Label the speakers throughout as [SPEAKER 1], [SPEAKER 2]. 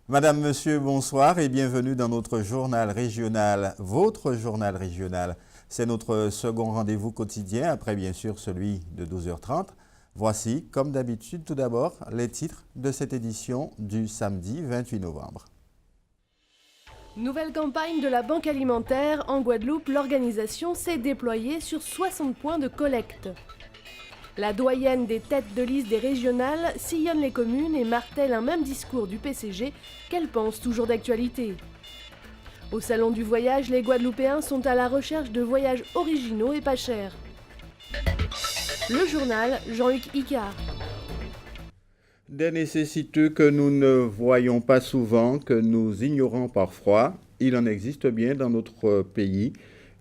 [SPEAKER 1] Madame, Monsieur, bonsoir et bienvenue dans notre journal régional, votre journal régional. C'est notre second rendez-vous quotidien, après bien sûr celui de 12h30. Voici, comme d'habitude, tout d'abord, les titres de cette édition du samedi 28 novembre.
[SPEAKER 2] Nouvelle campagne de la Banque alimentaire. En Guadeloupe, l'organisation s'est déployée sur 60 points de collecte. La doyenne des têtes de liste des régionales sillonne les communes et martèle un même discours du PCG qu'elle pense toujours d'actualité. Au Salon du voyage, les Guadeloupéens sont à la recherche de voyages originaux et pas chers. Le journal, Jean-Luc Icard.
[SPEAKER 1] Des nécessiteux que nous ne voyons pas souvent, que nous ignorons parfois, il en existe bien dans notre pays.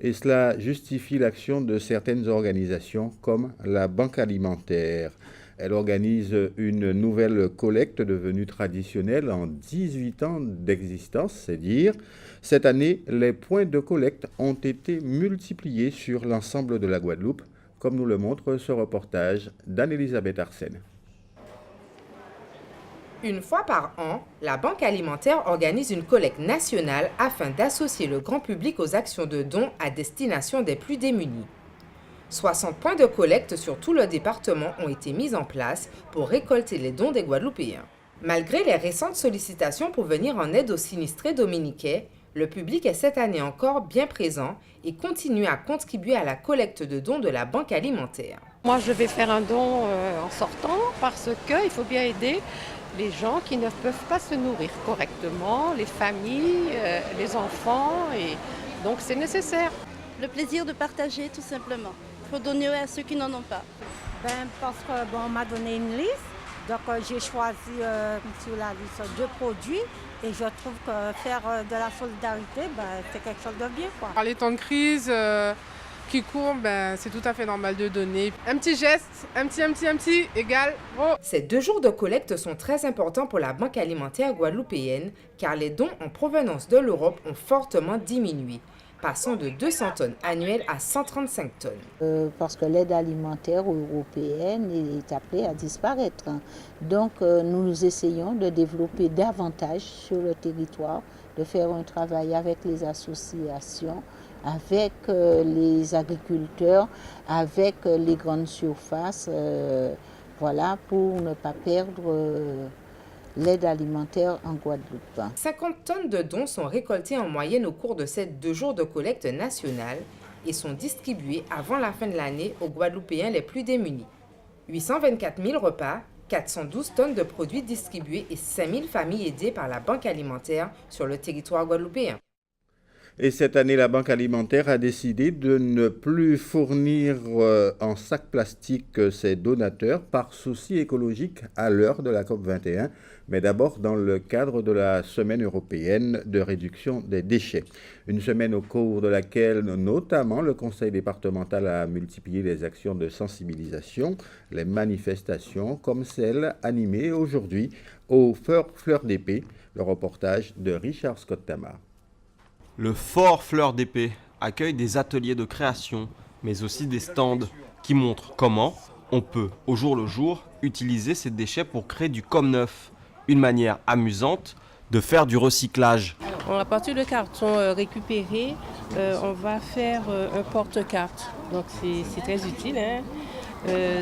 [SPEAKER 1] Et cela justifie l'action de certaines organisations comme la Banque alimentaire. Elle organise une nouvelle collecte devenue traditionnelle en 18 ans d'existence, c'est dire. Cette année, les points de collecte ont été multipliés sur l'ensemble de la Guadeloupe, comme nous le montre ce reportage d'Anne-Elisabeth Arsène.
[SPEAKER 3] Une fois par an, la Banque alimentaire organise une collecte nationale afin d'associer le grand public aux actions de dons à destination des plus démunis. 60 points de collecte sur tout le département ont été mis en place pour récolter les dons des Guadeloupéens. Malgré les récentes sollicitations pour venir en aide aux sinistrés dominicains, le public est cette année encore bien présent et continue à contribuer à la collecte de dons de la Banque alimentaire.
[SPEAKER 4] Moi, je vais faire un don en sortant parce qu'il faut bien aider les gens qui ne peuvent pas se nourrir correctement, les familles, les enfants, et donc c'est nécessaire.
[SPEAKER 5] Le plaisir de partager tout simplement. Il faut donner à ceux qui n'en ont pas.
[SPEAKER 6] Parce qu'on m'a donné une liste, donc j'ai choisi sur la liste 2 produits et je trouve que faire de la solidarité, c'est quelque chose de bien, quoi.
[SPEAKER 7] Par les temps de crise qui courent, c'est tout à fait normal de donner. Un petit geste, un petit, égale. Oh.
[SPEAKER 3] Ces 2 jours de collecte sont très importants pour la Banque alimentaire guadeloupéenne car les dons en provenance de l'Europe ont fortement diminué, passant de 200 tonnes annuelles à 135 tonnes.
[SPEAKER 8] Parce que l'aide alimentaire européenne est appelée à disparaître. Donc nous essayons de développer davantage sur le territoire, de faire un travail avec les associations, avec les agriculteurs, avec les grandes surfaces, voilà, pour ne pas perdre l'aide alimentaire en Guadeloupe.
[SPEAKER 3] 50 tonnes de dons sont récoltés en moyenne au cours de ces 2 jours de collecte nationale et sont distribués avant la fin de l'année aux Guadeloupéens les plus démunis. 824 000 repas, 412 tonnes de produits distribués et 5 000 familles aidées par la Banque alimentaire sur le territoire guadeloupéen.
[SPEAKER 1] Et cette année, la Banque alimentaire a décidé de ne plus fournir en sac plastique ses donateurs par souci écologique à l'heure de la COP21, mais d'abord dans le cadre de la Semaine européenne de réduction des déchets. Une semaine au cours de laquelle, notamment, le Conseil départemental a multiplié les actions de sensibilisation, les manifestations comme celle animée aujourd'hui au Fleur d'Épée, le reportage de Richard Scott-Tamar.
[SPEAKER 9] Le Fort Fleur d'Épée accueille des ateliers de création, mais aussi des stands qui montrent comment on peut, au jour le jour, utiliser ces déchets pour créer du comme neuf, une manière amusante de faire du recyclage.
[SPEAKER 4] À partir de cartons récupérés, on va faire un porte-carte. Donc c'est très utile.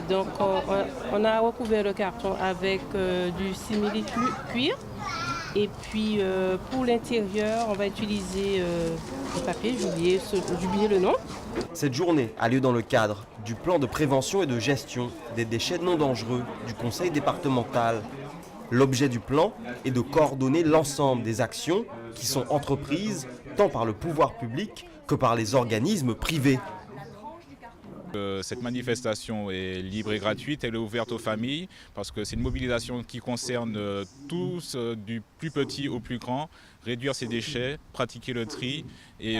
[SPEAKER 4] Donc on a recouvert le carton avec du simili-cuir. Et puis pour l'intérieur, on va utiliser le papier, j'ai oublié le nom.
[SPEAKER 9] Cette journée a lieu dans le cadre du plan de prévention et de gestion des déchets non dangereux du Conseil départemental. L'objet du plan est de coordonner l'ensemble des actions qui sont entreprises tant par le pouvoir public que par les organismes privés.
[SPEAKER 10] Cette manifestation est libre et gratuite, elle est ouverte aux familles parce que c'est une mobilisation qui concerne tous, du plus petit au plus grand, réduire ses déchets, pratiquer le tri et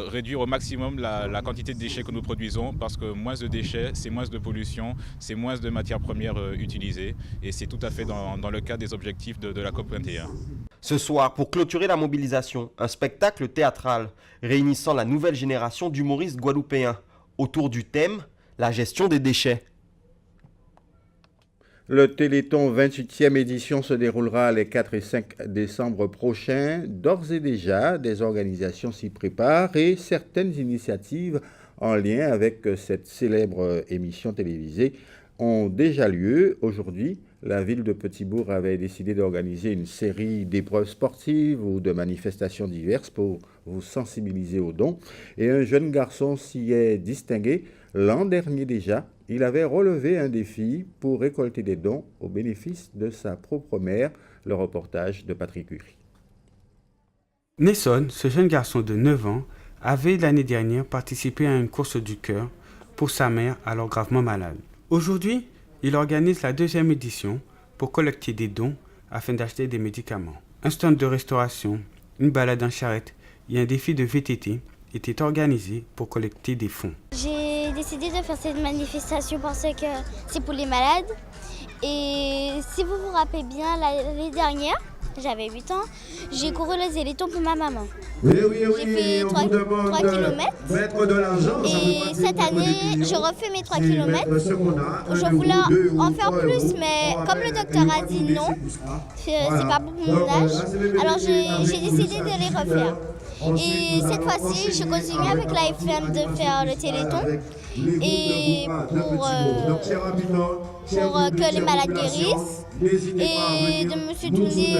[SPEAKER 10] réduire au maximum la quantité de déchets que nous produisons parce que moins de déchets, c'est moins de pollution, c'est moins de matières premières utilisées et c'est tout à fait dans le cadre des objectifs de la COP21.
[SPEAKER 9] Ce soir, pour clôturer la mobilisation, un spectacle théâtral réunissant la nouvelle génération d'humoristes guadeloupéens autour du thème « La gestion des déchets ».
[SPEAKER 1] Le Téléthon 28e édition se déroulera les 4 et 5 décembre prochains. D'ores et déjà, des organisations s'y préparent et certaines initiatives en lien avec cette célèbre émission télévisée ont déjà lieu. Aujourd'hui, la ville de Petit-Bourg avait décidé d'organiser une série d'épreuves sportives ou de manifestations diverses pour vous sensibiliser aux dons. Et un jeune garçon s'y est distingué l'an dernier déjà. Il avait relevé un défi pour récolter des dons au bénéfice de sa propre mère. Le reportage de Patrick Curie.
[SPEAKER 11] Nesson, ce jeune garçon de 9 ans, avait l'année dernière participé à une course du cœur pour sa mère alors gravement malade. Aujourd'hui, il organise la 2e édition pour collecter des dons afin d'acheter des médicaments. Un stand de restauration, une balade en charrette et un défi de VTT étaient organisés pour collecter des fonds.
[SPEAKER 12] J'ai décidé de faire cette manifestation parce que c'est pour les malades. Et si vous vous rappelez bien, l'année dernière, j'avais 8 ans, j'ai couru le Téléthon pour ma maman. J'ai fait 3 km. Et cette année, je refais mes 3 km. Je voulais en faire plus, mais comme le docteur a dit non, c'est pas pour mon âge, alors j'ai décidé de les refaire. Et cette fois-ci, je continue avec la FM de faire le Téléthon et pour que les malades guérissent et de me soutenir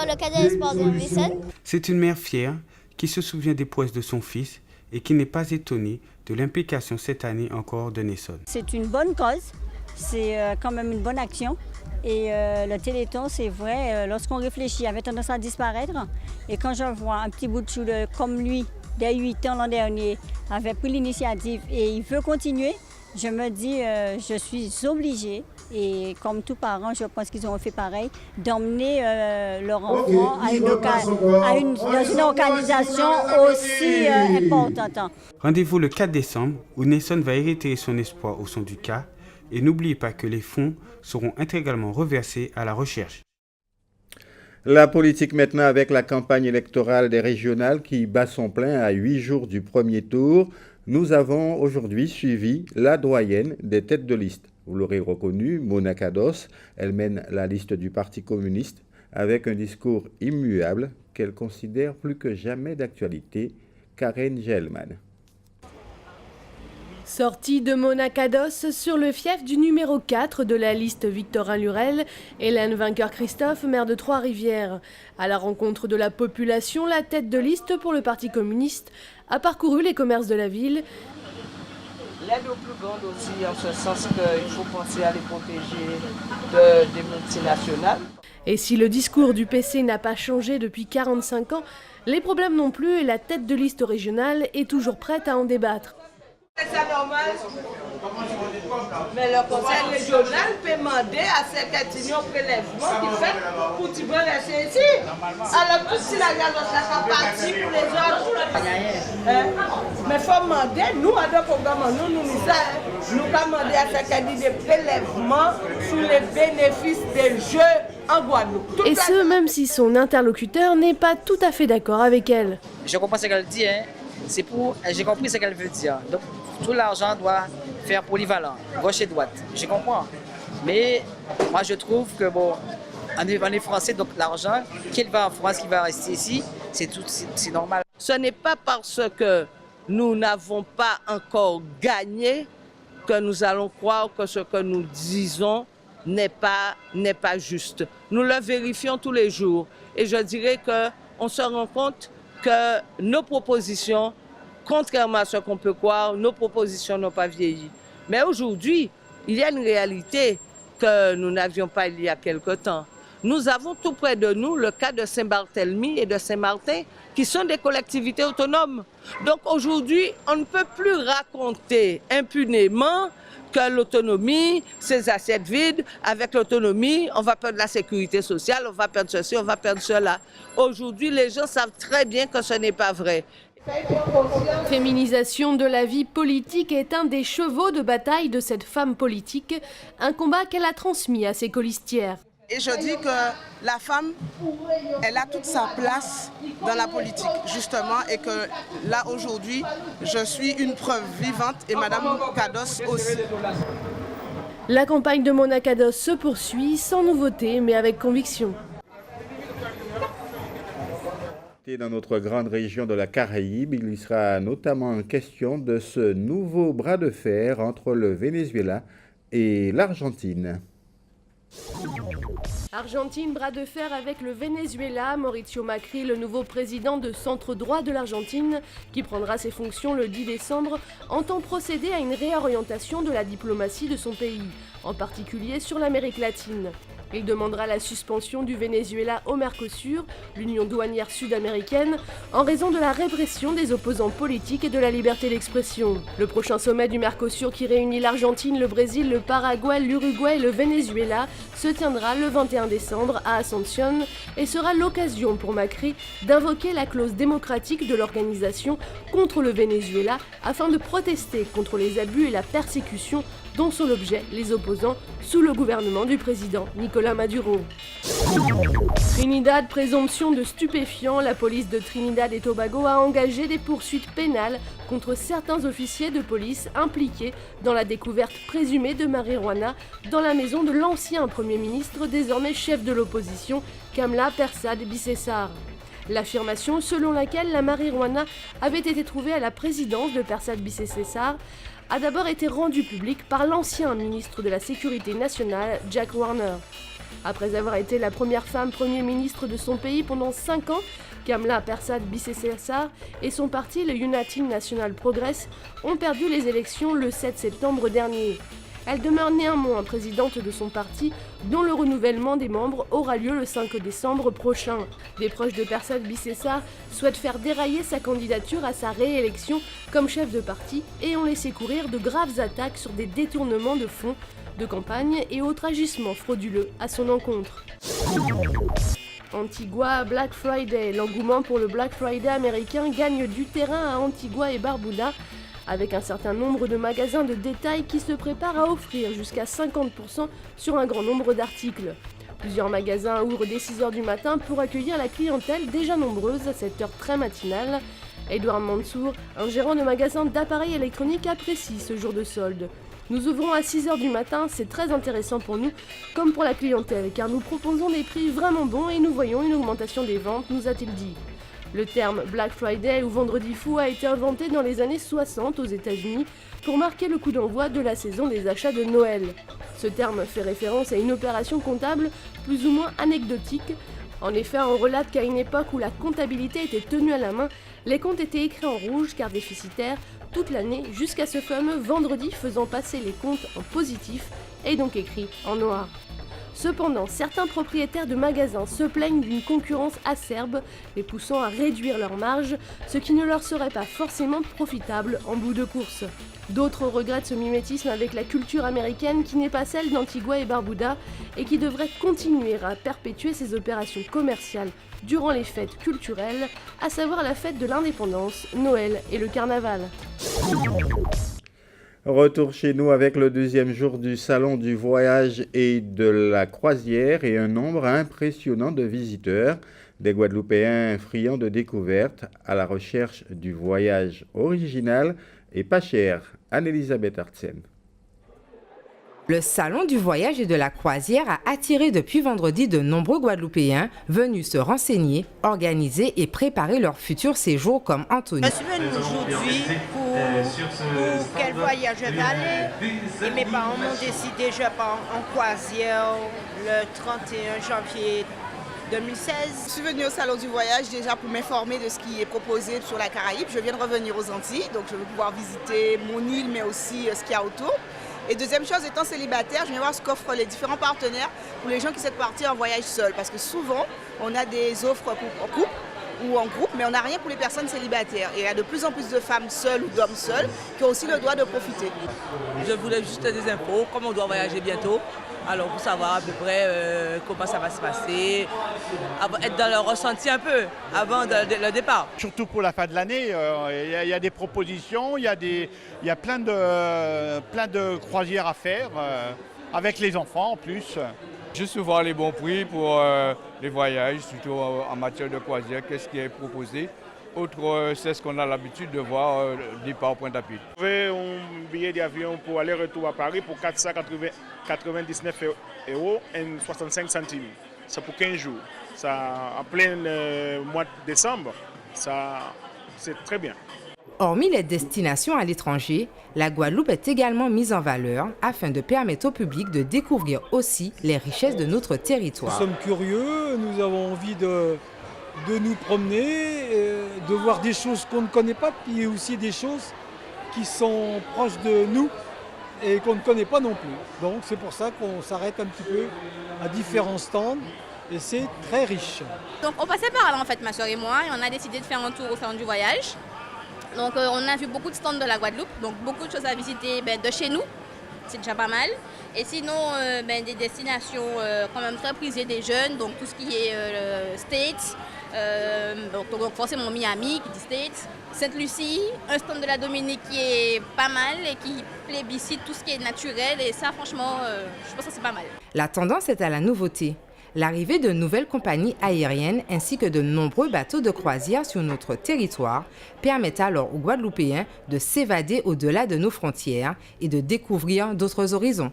[SPEAKER 12] le cadre de sport de Nesson.
[SPEAKER 11] C'est une mère fière qui se souvient des prouesses de son fils et qui n'est pas étonnée de l'implication cette année encore de Nesson.
[SPEAKER 6] C'est une bonne cause, c'est quand même une bonne action. Et le Téléthon, c'est vrai, lorsqu'on réfléchit, avait tendance à disparaître. Et quand je vois un petit bout de chou comme lui, dès 8 ans l'an dernier, avait pris l'initiative et il veut continuer, je me dis, je suis obligée, et comme tous parents, je pense qu'ils ont fait pareil, d'emmener leur enfant dans une organisation aussi importante.
[SPEAKER 11] Rendez-vous le 4 décembre où Nesson va hériter son espoir au son du cas. Et n'oubliez pas que les fonds seront intégralement reversés à la recherche.
[SPEAKER 1] La politique maintenant avec la campagne électorale des régionales qui bat son plein à 8 jours du premier tour. Nous avons aujourd'hui suivi la doyenne des têtes de liste. Vous l'aurez reconnu, Mona Kados, elle mène la liste du Parti communiste avec un discours immuable qu'elle considère plus que jamais d'actualité. Karen Gelman.
[SPEAKER 2] Sortie de Mona Kados sur le fief du numéro 4 de la liste Victorin Lurel, Hélène Vainqueur-Christophe, maire de Trois-Rivières. À la rencontre de la population, la tête de liste pour le Parti communiste a parcouru les commerces de la ville.
[SPEAKER 13] L'aide aux plus grandes aussi, en ce sens qu'il faut penser à les protéger des multinationales.
[SPEAKER 2] Et si le discours du PC n'a pas changé depuis 45 ans, les problèmes non plus et la tête de liste régionale est toujours prête à en débattre.
[SPEAKER 13] C'est normal, mais le conseil régional peut demander à ces quêtillons prélèvement qui fait pour tu veux rester ici. Alors que si la gare de partie pour les autres, mais il faut demander, nous, à deux programmes, nous demander à ces quêtillons des prélèvements sur les bénéfices des jeux en Guadeloupe.
[SPEAKER 2] Et ce, même si son interlocuteur n'est pas tout à fait d'accord avec elle.
[SPEAKER 14] Je comprends ce qu'elle dit, hein. J'ai compris ce qu'elle veut dire. Donc, tout l'argent doit faire polyvalent, gauche et droite. Je comprends. Mais moi, je trouve que, bon, on est français, donc l'argent, qu'il va en France, qu'il va rester ici, c'est normal.
[SPEAKER 13] Ce n'est pas parce que nous n'avons pas encore gagné que nous allons croire que ce que nous disons n'est pas juste. Nous le vérifions tous les jours. Et je dirais qu'on se rend compte que nos propositions, contrairement à ce qu'on peut croire, nos propositions n'ont pas vieilli. Mais aujourd'hui, il y a une réalité que nous n'avions pas il y a quelque temps. Nous avons tout près de nous le cas de Saint-Barthélemy et de Saint-Martin, qui sont des collectivités autonomes. Donc aujourd'hui, on ne peut plus raconter impunément que l'autonomie, ces assiettes vides, avec l'autonomie, on va perdre la sécurité sociale, on va perdre ceci, on va perdre cela. Aujourd'hui, les gens savent très bien que ce n'est pas vrai.
[SPEAKER 2] Féminisation de la vie politique est un des chevaux de bataille de cette femme politique, un combat qu'elle a transmis à ses colistières.
[SPEAKER 15] Et je dis que la femme, elle a toute sa place dans la politique, justement, et que là, aujourd'hui, je suis une preuve vivante, et Madame Kados aussi.
[SPEAKER 2] La campagne de Monacados se poursuit sans nouveauté mais avec conviction.
[SPEAKER 1] Dans notre grande région de la Caraïbe, il y sera notamment question de ce nouveau bras de fer entre le Venezuela et l'Argentine.
[SPEAKER 2] Argentine, bras de fer avec le Venezuela. Mauricio Macri, le nouveau président de centre droit de l'Argentine, qui prendra ses fonctions le 10 décembre, entend procéder à une réorientation de la diplomatie de son pays, en particulier sur l'Amérique latine. Il demandera la suspension du Venezuela au Mercosur, l'union douanière sud-américaine, en raison de la répression des opposants politiques et de la liberté d'expression. Le prochain sommet du Mercosur qui réunit l'Argentine, le Brésil, le Paraguay, l'Uruguay et le Venezuela se tiendra le 21 décembre à Asunción et sera l'occasion pour Macri d'invoquer la clause démocratique de l'organisation contre le Venezuela afin de protester contre les abus et la persécution dont sont l'objet les opposants sous le gouvernement du président Nicolás Maduro. Trinidad, présomption de stupéfiants, la police de Trinidad et Tobago a engagé des poursuites pénales contre certains officiers de police impliqués dans la découverte présumée de marijuana dans la maison de l'ancien Premier ministre, désormais chef de l'opposition, Kamla Persad-Bissessar. L'affirmation selon laquelle la marijuana avait été trouvée à la présidence de Persad-Bissessar a d'abord été rendue publique par l'ancien ministre de la Sécurité nationale, Jack Warner. Après avoir été la première femme Premier ministre de son pays pendant 5 ans, Kamla Persad-Bissessar et son parti, le United National Progress, ont perdu les élections le 7 septembre dernier. Elle demeure néanmoins présidente de son parti, dont le renouvellement des membres aura lieu le 5 décembre prochain. Des proches de Persad-Bissessar souhaitent faire dérailler sa candidature à sa réélection comme chef de parti et ont laissé courir de graves attaques sur des détournements de fonds de campagne et autres agissements frauduleux à son encontre. Antigua, Black Friday. L'engouement pour le Black Friday américain gagne du terrain à Antigua et Barbuda, avec un certain nombre de magasins de détail qui se préparent à offrir jusqu'à 50% sur un grand nombre d'articles. Plusieurs magasins ouvrent dès 6h du matin pour accueillir la clientèle déjà nombreuse à cette heure très matinale. Edouard Mansour, un gérant de magasin d'appareils électroniques, apprécie ce jour de solde. Nous ouvrons à 6h du matin, c'est très intéressant pour nous, comme pour la clientèle, car nous proposons des prix vraiment bons et nous voyons une augmentation des ventes, nous a-t-il dit. Le terme Black Friday ou Vendredi fou a été inventé dans les années 60 aux États-Unis pour marquer le coup d'envoi de la saison des achats de Noël. Ce terme fait référence à une opération comptable plus ou moins anecdotique. En effet, on relate qu'à une époque où la comptabilité était tenue à la main, les comptes étaient écrits en rouge car déficitaires toute l'année jusqu'à ce fameux vendredi faisant passer les comptes en positif et donc écrits en noir. Cependant, certains propriétaires de magasins se plaignent d'une concurrence acerbe, les poussant à réduire leurs marges, ce qui ne leur serait pas forcément profitable en bout de course. D'autres regrettent ce mimétisme avec la culture américaine qui n'est pas celle d'Antigua et Barbuda et qui devrait continuer à perpétuer ses opérations commerciales durant les fêtes culturelles, à savoir la fête de l'indépendance, Noël et le carnaval.
[SPEAKER 1] Retour chez nous avec le deuxième jour du Salon du voyage et de la croisière et un nombre impressionnant de visiteurs, des Guadeloupéens friands de découvertes à la recherche du voyage original et pas cher. Anne-Elisabeth Artsen.
[SPEAKER 3] Le Salon du voyage et de la croisière a attiré depuis vendredi de nombreux Guadeloupéens venus se renseigner, organiser et préparer leur futur séjour comme Anthony.
[SPEAKER 16] Je suis venue aujourd'hui pour quel voyage je vais aller et mes parents m'ont décidé je pars en croisière le 31 janvier 2016.
[SPEAKER 15] Je suis venue au Salon du voyage déjà pour m'informer de ce qui est proposé sur la Caraïbe. Je viens de revenir aux Antilles, donc je vais pouvoir visiter mon île mais aussi ce qu'il y a autour. Et deuxième chose, étant célibataire, je viens voir ce qu'offrent les différents partenaires pour les gens qui souhaitent partir en voyage seul. Parce que souvent, on a des offres en couple ou en groupe, mais on n'a rien pour les personnes célibataires. Et il y a de plus en plus de femmes seules ou d'hommes seuls qui ont aussi le droit de profiter.
[SPEAKER 17] Je voulais juste des infos, comme on doit voyager bientôt. Alors pour savoir à peu près comment ça va se passer, être dans le ressenti un peu avant le départ.
[SPEAKER 18] Surtout pour la fin de l'année, il y a des propositions, il y a plein de croisières à faire, avec les enfants en plus.
[SPEAKER 19] Juste voir les bons prix pour les voyages, surtout en matière de croisière, qu'est-ce qui est proposé. Autre, c'est ce qu'on a l'habitude de voir départ Pointe-à-Pitre.
[SPEAKER 20] Vous avez un billet d'avion pour aller-retour à Paris pour 499 € et 65 centimes. C'est pour 15 jours. Ça, en plein mois de décembre, c'est très bien.
[SPEAKER 3] Hormis les destinations à l'étranger, la Guadeloupe est également mise en valeur afin de permettre au public de découvrir aussi les richesses de notre territoire.
[SPEAKER 21] Nous sommes curieux, nous avons envie de nous promener, de voir des choses qu'on ne connaît pas, puis aussi des choses qui sont proches de nous et qu'on ne connaît pas non plus. Donc c'est pour ça qu'on s'arrête un petit peu à différents stands et c'est très riche.
[SPEAKER 22] Donc on passait par là en fait, ma soeur et moi, et on a décidé de faire un tour au sein du voyage. Donc on a vu beaucoup de stands de la Guadeloupe, donc beaucoup de choses à visiter de chez nous, c'est déjà pas mal. Et sinon des destinations quand même très prisées des jeunes, donc tout ce qui est States, donc forcément Miami qui dit States, Sainte-Lucie, un stand de la Dominique qui est pas mal et qui plébiscite tout ce qui est naturel et ça franchement je pense que c'est pas mal.
[SPEAKER 3] La tendance est à la nouveauté. L'arrivée de nouvelles compagnies aériennes ainsi que de nombreux bateaux de croisière sur notre territoire permettent alors aux Guadeloupéens de s'évader au-delà de nos frontières et de découvrir d'autres horizons.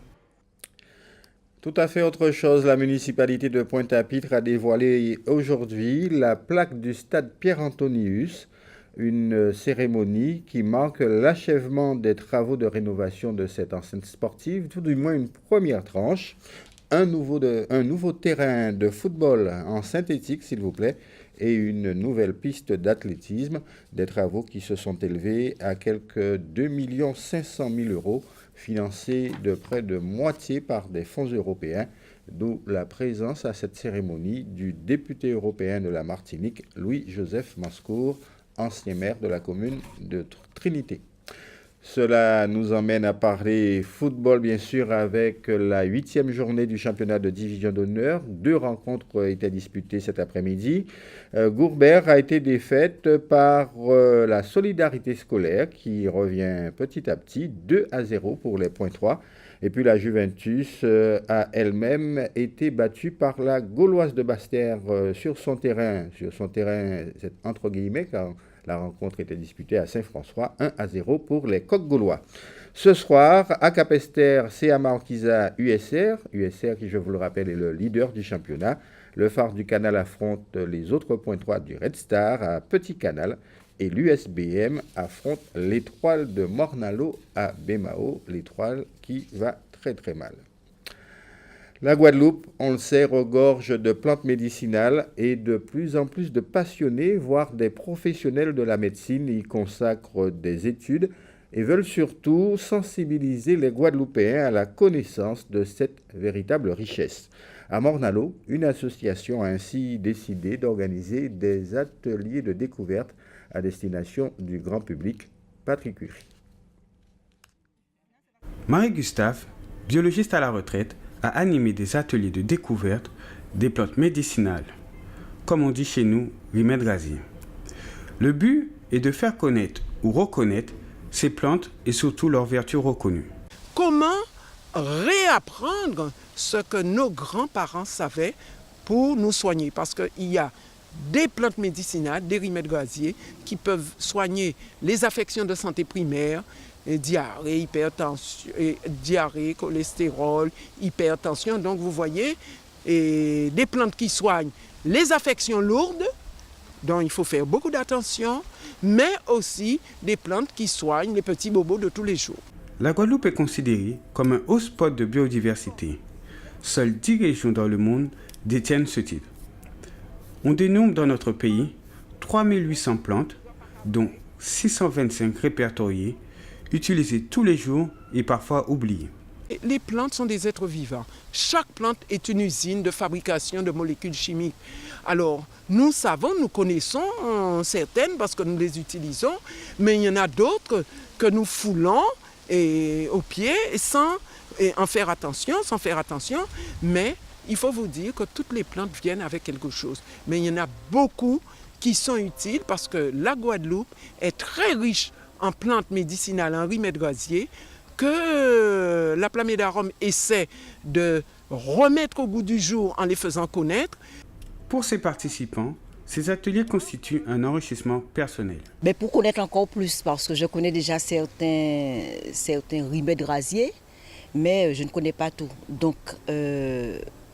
[SPEAKER 1] Tout à fait autre chose, la municipalité de Pointe-à-Pitre a dévoilé aujourd'hui la plaque du stade Pierre-Antonius, une cérémonie qui marque l'achèvement des travaux de rénovation de cette enceinte sportive, tout du moins une première tranche. Un nouveau terrain de football en synthétique, s'il vous plaît, et une nouvelle piste d'athlétisme, des travaux qui se sont élevés à quelques 2 500 000 €, financés de près de moitié par des fonds européens, d'où la présence à cette cérémonie du député européen de la Martinique, Louis-Joseph Mascour, ancien maire de la commune de Trinité. Cela nous emmène à parler football, bien sûr, avec la 8e journée du championnat de division d'honneur. 2 rencontres étaient disputées cet après-midi. Gourbert a été défaite par la Solidarité scolaire qui revient petit à petit, 2-0 pour les points 3. Et puis la Juventus a elle-même été battue par la Gauloise de Basse-Terre sur son terrain, c'est entre guillemets, car la rencontre était disputée à Saint-François, 1-0 pour les Coqs gaulois. Ce soir, à Capesterre, CA Marquisa USR qui, je vous le rappelle, est le leader du championnat. Le Phare du Canal affronte les autres points 3 du Red Star à Petit Canal et l'USBM affronte l'Étoile de Mornalo à Bémao, l'Étoile qui va très très mal. La Guadeloupe, on le sait, regorge de plantes médicinales et de plus en plus de passionnés, voire des professionnels de la médecine, y consacrent des études et veulent surtout sensibiliser les Guadeloupéens à la connaissance de cette véritable richesse. À Mornalo, une association a ainsi décidé d'organiser des ateliers de découverte à destination du grand public. Patrick Curie.
[SPEAKER 11] Marie-Gustave, biologiste à la retraite, a animé des ateliers de découverte des plantes médicinales, comme on dit chez nous, remèdes gaziers. Le but est de faire connaître ou reconnaître ces plantes et surtout leurs vertus reconnues.
[SPEAKER 23] Comment réapprendre ce que nos grands-parents savaient pour nous soigner? Parce qu'il y a des plantes médicinales, des remèdes gaziers qui peuvent soigner les affections de santé primaire, diarrhée, hypertension, diarrhée, cholestérol, hypertension. Donc vous voyez, et des plantes qui soignent les affections lourdes, dont il faut faire beaucoup d'attention, mais aussi des plantes qui soignent les petits bobos de tous les jours.
[SPEAKER 11] La Guadeloupe est considérée comme un haut spot de biodiversité. Seules 10 régions dans le monde détiennent ce titre. On dénombre dans notre pays 3800 plantes, dont 625 répertoriées, utilisées tous les jours et parfois oubliées.
[SPEAKER 23] Les plantes sont des êtres vivants. Chaque plante est une usine de fabrication de molécules chimiques. Alors, nous savons, nous connaissons certaines parce que nous les utilisons, mais il y en a d'autres que nous foulons au pied sans faire attention. Mais il faut vous dire que toutes les plantes viennent avec quelque chose. Mais il y en a beaucoup qui sont utiles parce que la Guadeloupe est très riche en plantes médicinales, en remèdes gaziers, que la Plamédarum essaie de remettre au goût du jour en les faisant connaître.
[SPEAKER 11] Pour ces participants, Ces ateliers constituent un enrichissement personnel.
[SPEAKER 5] Mais pour connaître encore plus, parce que je connais déjà certains remèdes rasiers, mais je ne connais pas tout. Donc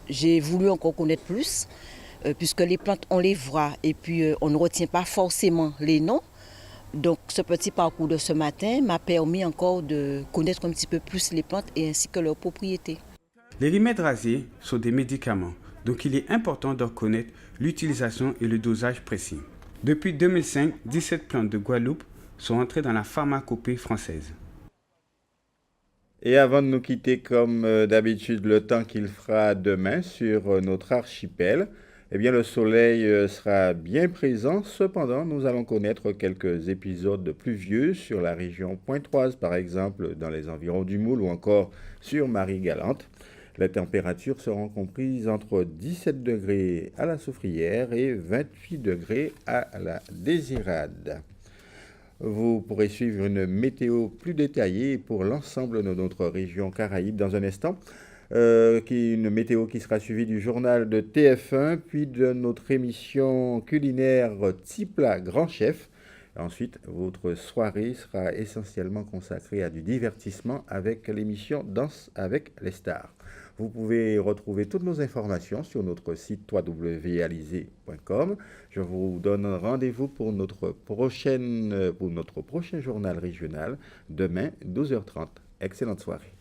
[SPEAKER 5] j'ai voulu encore connaître plus, puisque les plantes on les voit et puis on ne retient pas forcément les noms. Donc ce petit parcours de ce matin m'a permis encore de connaître un petit peu plus les plantes et ainsi que leurs propriétés.
[SPEAKER 11] Les remèdes rasiers sont des médicaments, donc il est important d'en connaître l'utilisation et le dosage précis. Depuis 2005, 17 plantes de Guadeloupe sont entrées dans la pharmacopée française.
[SPEAKER 1] Et avant de nous quitter, comme d'habitude, le temps qu'il fera demain sur notre archipel, eh bien, le soleil sera bien présent. Cependant, nous allons connaître quelques épisodes pluvieux sur la région pointoise, par exemple, dans les environs du Moule ou encore sur Marie-Galante. Les températures seront comprises entre 17 degrés à la Soufrière et 28 degrés à la Désirade. Vous pourrez suivre une météo plus détaillée pour l'ensemble de notre région Caraïbe dans un instant. Une météo qui sera suivie du journal de TF1, puis de notre émission culinaire Tipla Grand Chef. Ensuite, votre soirée sera essentiellement consacrée à du divertissement avec l'émission Danse avec les stars. Vous pouvez retrouver toutes nos informations sur notre site www.alizé.com. Je vous donne rendez-vous pour notre prochain journal régional demain 12h30. Excellente soirée.